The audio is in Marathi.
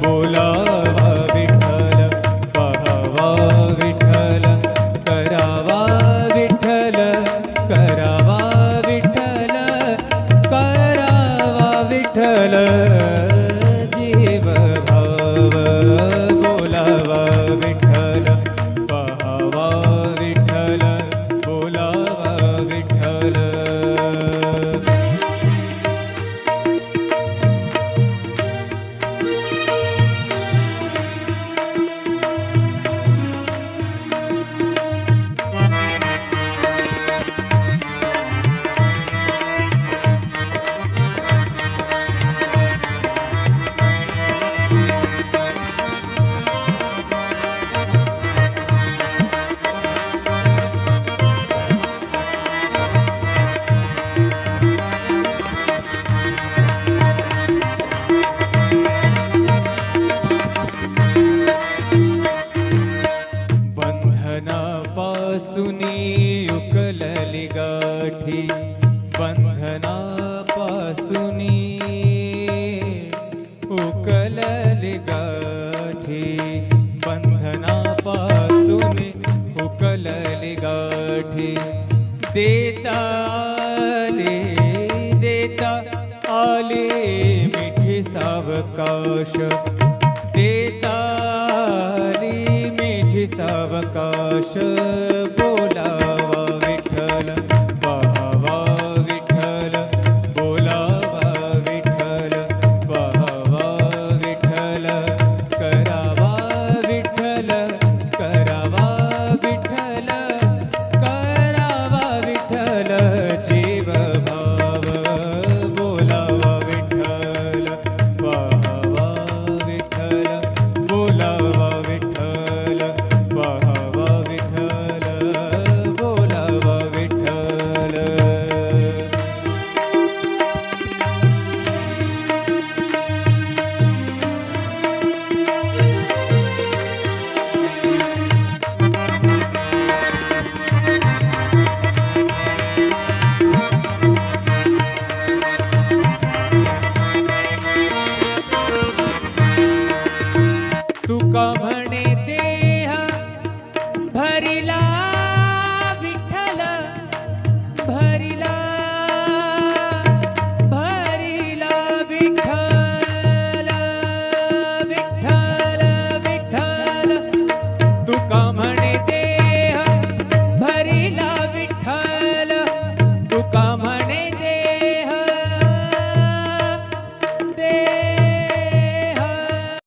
बोलावा विठ्ठल, पाहावा विठ्ठल, करावा विठ्ठल, करावा विठ्ठल, करावा विठ्ठल, जीव भाव बोलावा विठ्ठल, पाहावा विठ्ठल, बोलावा विठ्ठल. बंधनापासूनी उकलली गाठी, बंधनापासूनी उकलली गाठी, बंधनापासूनी उकलली गाठी. देता आले मिठी सावकाश, देता आली मिठी सावकाश. बोलावा विठ्ठल, पाहावा विठ्ठल, बोलावा विठ्ठल, पाहावा विठ्ठल, करावा विठ्ठल, करावा विठ्ठल, करावा विठ्ठल, जीव भाव बोलावा विठ्ठल, पाहावा विठ्ठल, बोलावा विठ्ठल, पाहावा विठ्ठल, बोलावा विठ्ठल. तुका म्हणे